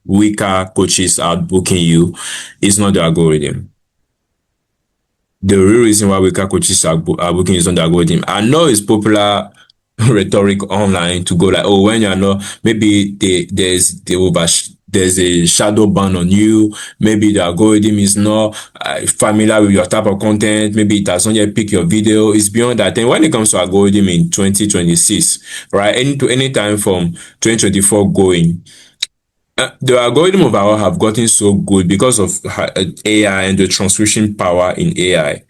weaker coaches are booking you is not the algorithm. The real reason why weaker coaches are booking is on the algorithm. I know it's popular rhetoric online to go like, oh, when you're not, maybe there's a shadow ban on you. Maybe the algorithm is not familiar with your type of content. Maybe it has not yet picked your video. It's beyond that. And when it comes to algorithm in 2026, right, any time from 2024 going, the algorithm overall have gotten so good because of AI and the transcription power in AI.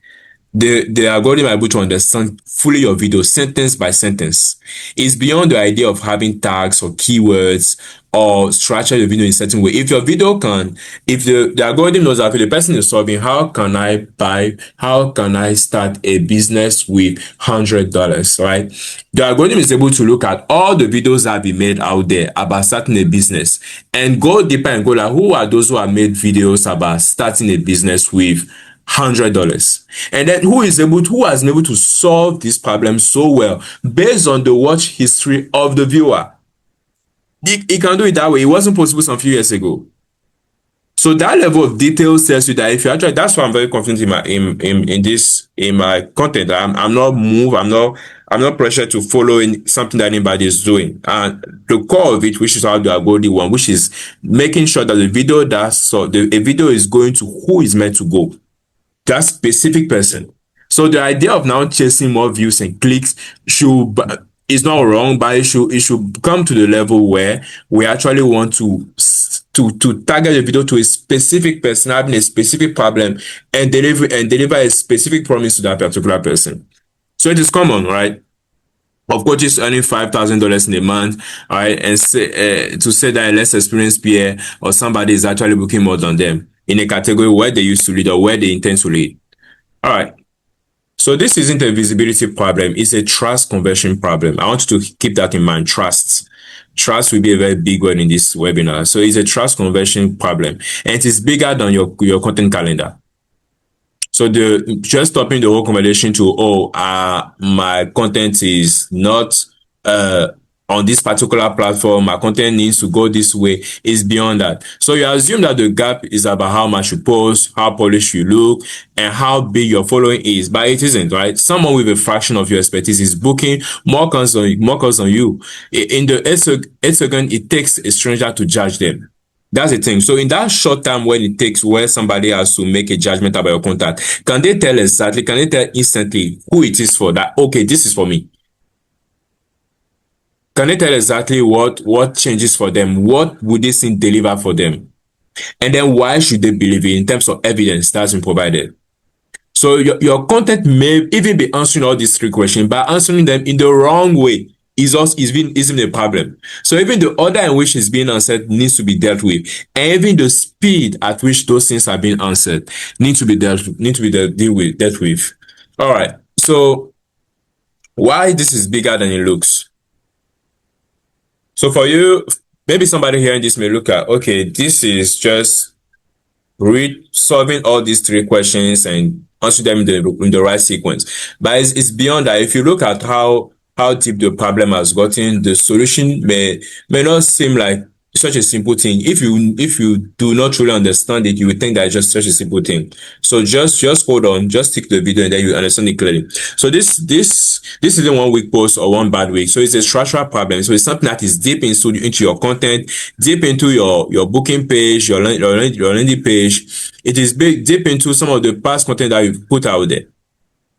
The algorithm are able to understand fully your video sentence by sentence. It's beyond the idea of having tags or keywords or structure the video in a certain way. If your video can, if the algorithm knows that the person is solving, how can I start a business with $100, right? The algorithm is able to look at all the videos that have been made out there about starting a business and go deeper and go like, who are those who have made videos about starting a business with $100, and then who has been able to solve this problem so well based on the watch history of the viewer. He can do it that way. It wasn't possible some few years ago. So that level of detail tells you that if you actually, that's why I'm very confident in my content. I'm not moved. I'm not pressured to follow in something that anybody is doing. And the core of it, which is how the algorithm one, which is making sure that the video a video is going to who is meant to go. That specific person. So the idea of now chasing more views and clicks is not wrong, but it should come to the level where we actually want to target the video to a specific person having a specific problem and deliver a specific promise to that particular person. So it is common, right? Of coaches earning $5,000 in a month, all right, and to say that a less experienced peer or somebody is actually booking more than them in a category where they used to lead or where they intend to lead. All right. So this isn't a visibility problem. It's a trust conversion problem. I want you to keep that in mind. Trust will be a very big word in this webinar. So it's a trust conversion problem, and it is bigger than your content calendar. So just stopping the whole conversation to, my content is not on this particular platform, my content needs to go this way, is beyond that. So you assume that the gap is about how much you post, how polished you look, and how big your following is, but it isn't, right? Someone with a fraction of your expertise is booking more costs on you. In the 8 seconds, it takes a stranger to judge them. That's the thing. So in that short time when it takes where somebody has to make a judgment about your content, can they tell instantly who it is for, that, okay, this is for me? Can they tell exactly what changes for them? What would this thing deliver for them? And then why should they believe it in terms of evidence that's been provided? So your content may even be answering all these 3 questions, but answering them in the wrong way isn't a problem. So even the order in which it's being answered needs to be dealt with, and even the speed at which those things are being answered need to be dealt with. All right. So why this is bigger than it looks? So for you, maybe somebody hearing this may look at, okay, this is just solving all these 3 questions and answer them in the right sequence. But it's beyond that. If you look at how deep the problem has gotten, the solution may not seem like such a simple thing. If you do not truly understand it, you would think that it's just such a simple thing. So just hold on, just stick to the video, and then you understand it clearly. So this isn't one weak post or one bad week. So it's a structural problem. So it's something that is deep into your content, deep into your booking page, your landing page. It is deep into some of the past content that you've put out there.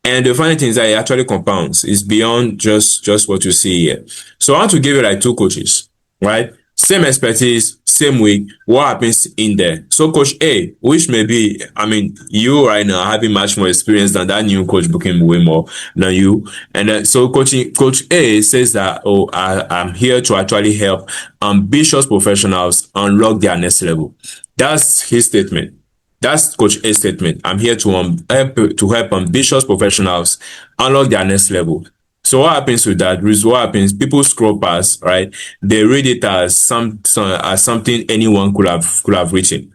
And the funny thing is that it actually compounds. It's beyond just what you see here. So I want to give you like 2 coaches, right? Same expertise, same week. What happens in there? So coach A, which may be, you right now having much more experience than that new coach booking way more than you. And then, so coach A says that, I'm here to actually help ambitious professionals unlock their next level. That's his statement. That's Coach A's statement. I'm here to help ambitious professionals unlock their next level. So what happens with that? What happens? People scroll past, right? They read it as something anyone could have written.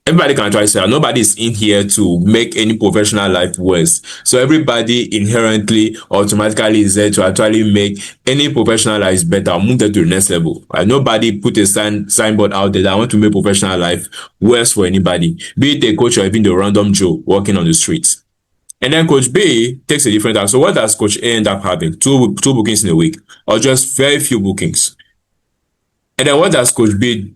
Everybody can try to say that. Nobody is in here to make any professional life worse. So everybody inherently, automatically is there to actually make any professional life better or move them to the next level. Nobody put a signboard out there that I want to make professional life worse for anybody, be it a coach or even the random Joe walking on the streets. And then Coach B takes a different out. So what does Coach A end up having? Two bookings in a week, or just very few bookings? And then what does Coach B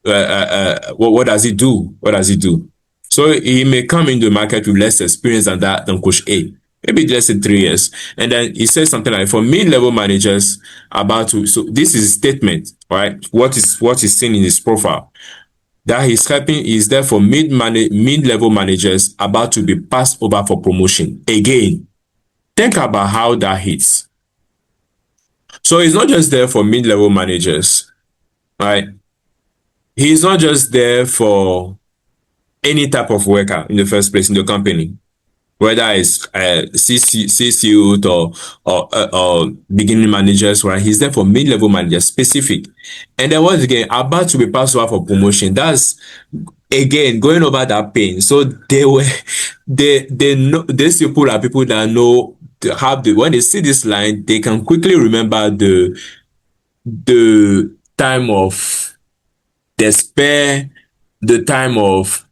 what does he do? What does he do? So he may come into the market with less experience than Coach A. Maybe just in 3 years. And then he says something like, for mid-level managers about to, so this is a statement, right? What is seen in his profile. That he's helping is there for mid-level managers about to be passed over for promotion. Again, think about how that hits. So he's not just there for mid-level managers, right? He's not just there for any type of worker in the first place in the company, whether it's CCU or beginning managers, right? He's there for mid-level managers specific. And then once again, about to be passed over for promotion. That's again going over that pain. So they know these people are people that know when they see this line, they can quickly remember the time of despair, the time of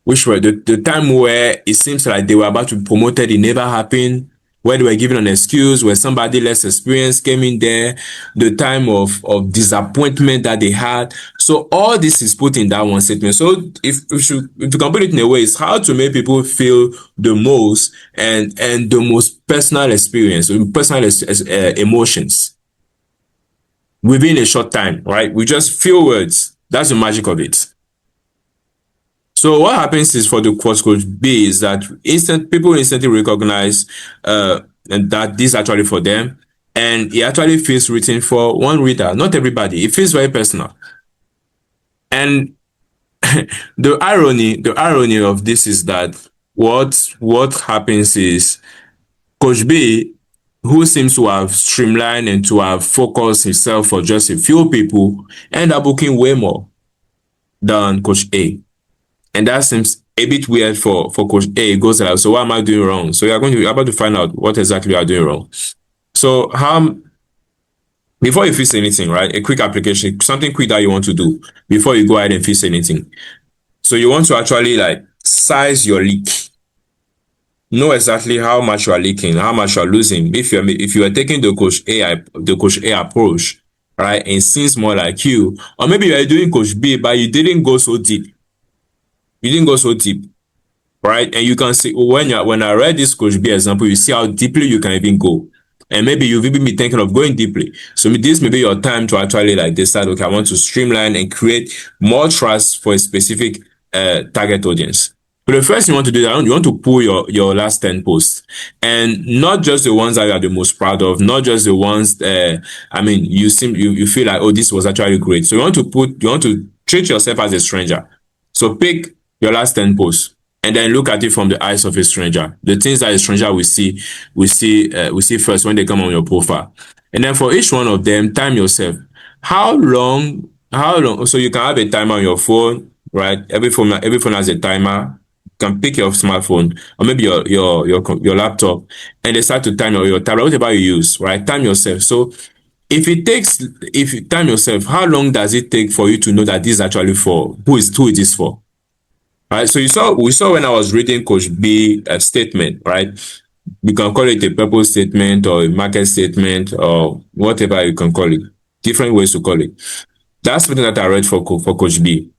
which were the time where it seems like they were about to be promoted, it never happened, where they were given an excuse, where somebody less experienced came in there, the time of disappointment that they had. So all this is put in that one statement. So if you can put it in a way, it's how to make people feel the most and the most personal experience, personal emotions within a short time, right? We just few words. That's the magic of it. So what happens is for the Coach B is that people instantly recognize and that this is actually for them, and it actually feels written for one reader, not everybody. It feels very personal. And the irony of this is that what happens is Coach B, who seems to have streamlined and to have focused himself for just a few people, end up booking way more than Coach A. And that seems a bit weird for Coach A. It goes like, so what am I doing wrong? So you're about to find out what exactly you are doing wrong. So before you fix anything, right? A quick application, something quick that you want to do before you go ahead and fix anything. So you want to actually like size your leak. Know exactly how much you are leaking, how much you are losing. If you are taking the Coach A approach, right, and it seems more like you, or maybe you are doing Coach B, but you didn't go so deep. You didn't go so deep, right? And you can see when I read this Coach B example, you see how deeply you can even go. And maybe you've even been thinking of going deeply. So this may be your time to actually like decide, okay, I want to streamline and create more trust for a specific target audience. But the first thing you want to do, you want to pull your last 10 posts, and not just the ones that you are the most proud of, not just the ones you feel like, oh, this was actually great. So you want to treat yourself as a stranger. So pick your last 10 posts and then look at it from the eyes of a stranger. The things that a stranger will see first when they come on your profile. And then for each one of them, time yourself. How long, so you can have a timer on your phone, right? Every phone has a timer. You can pick your smartphone or maybe your laptop and they start to time your tablet, whatever you use, right? Time yourself. So if you time yourself, how long does it take for you to know that this is actually for who it is for? Right. So we saw when I was reading Coach B statement, right? You can call it a purpose statement or a market statement or whatever you can call it. Different ways to call it. That's something that I read for Coach B.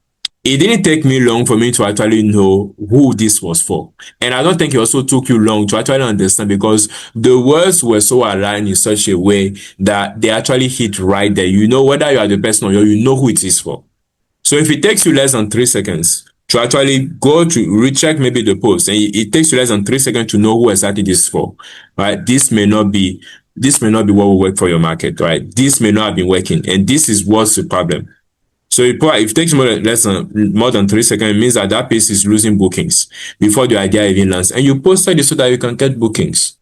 It didn't take me long for me to actually know who this was for. And I don't think it also took you long to actually understand because the words were so aligned in such a way that they actually hit right there. You know whether you are the person or you know who it is for. So if it takes you less than 3 seconds to actually go to recheck maybe the post, and it takes you less than 3 seconds to know who exactly this is for, right? This may not be what will work for your market, right? This may not have been working, and this is what's the problem. So if it takes more than 3 seconds, it means that piece is losing bookings before the idea even lands. And you posted it so that you can get bookings.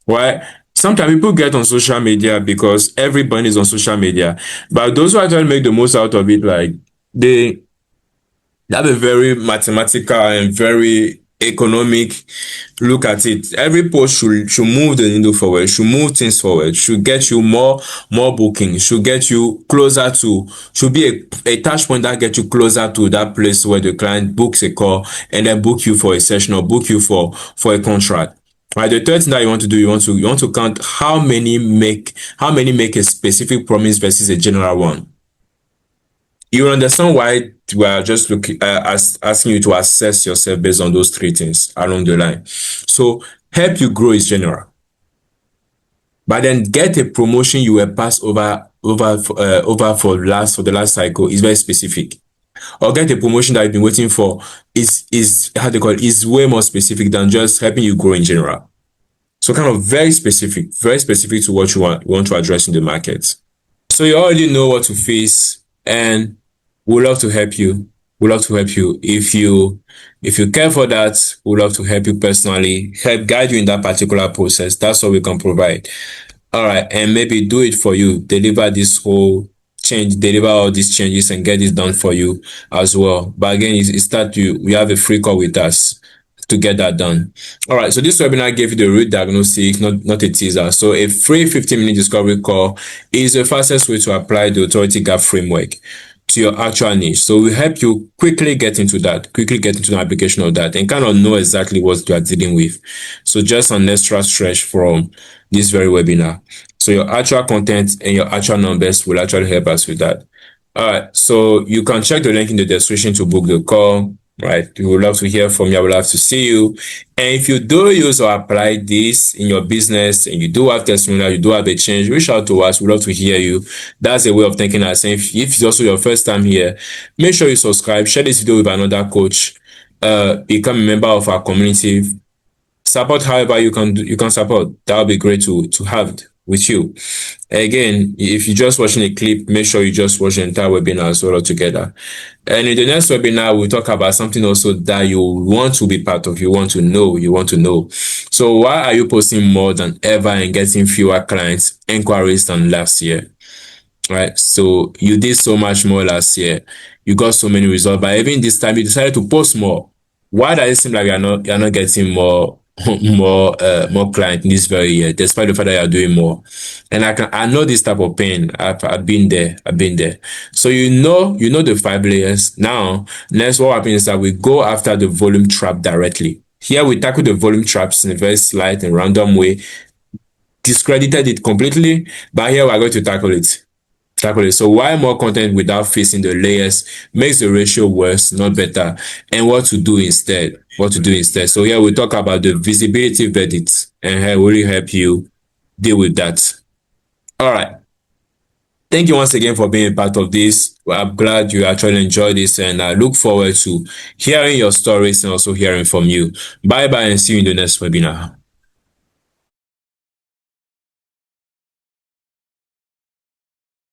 Right? Sometimes people get on social media because everybody is on social media. But those who actually make the most out of it, like they have a very mathematical and very economic look at it. Every post should move the needle forward, should move things forward, should get you more booking, should get you closer to, should be a touch point that gets you closer to that place where the client books a call and then book you for a session or book you for a contract. Right. The third thing that you want to do, you want to count how many make a specific promise versus a general one. You understand why we are just looking asking you to assess yourself based on those three things along the line. So help you grow is general, but then get a promotion you were passed over for the last cycle is very specific. Or get a promotion that you've been waiting for is how they call it, is way more specific than just helping you grow in general. So kind of very specific to what you want to address in the market. So you already know what to face, and we'd love to help you. We'd love to help you. If you care for that, we'd love to help you personally, help guide you in that particular process. That's what we can provide. All right, and maybe do it for you. Deliver all these changes and get it done for you as well. But again, you have a free call with us to get that done. All right, so this webinar gave you the root diagnostic, not a teaser. So a free 15-minute discovery call is the fastest way to apply the authority gap framework to your actual niche. So we help you quickly get into the application of that and kind of know exactly what you are dealing with. So just an extra stretch from this very webinar. So your actual content and your actual numbers will actually help us with that. All right, so you can check the link in the description to book the call. Right, we would love to hear from you. I would love to see you. And if you do use or apply this in your business and you do have testimonial, you do have a change, reach out to us. We'd love to hear you. That's a way of thinking us. And if it's also your first time here, make sure you subscribe, share this video with another coach, become a member of our community. Support however you can support. That would be great to have with you. Again, if you're just watching a clip, make sure you just watch the entire webinar as well together. And in the next webinar, we'll talk about something also that you want to be part of, you want to know. So why are you posting more than ever and getting fewer clients inquiries than last year? Right, so you did so much more last year, you got so many results, but even this time you decided to post more. Why does it seem like you're not getting more clients in this very year, despite the fact that you're doing more? And I know this type of pain. I've been there. So you know the 5 layers. Now next, what happens is that we go after the volume trap directly. Here we tackle the volume traps in a very slight and random way, discredited it completely, but here we're going to tackle it. So why more content without facing the layers makes the ratio worse, not better, and what to do instead. So here we talk about the visibility verdict, and here will really help you deal with that. All right. Thank you once again for being a part of this. I'm glad you actually enjoyed this, and I look forward to hearing your stories and also hearing from you. Bye bye, and see you in the next webinar.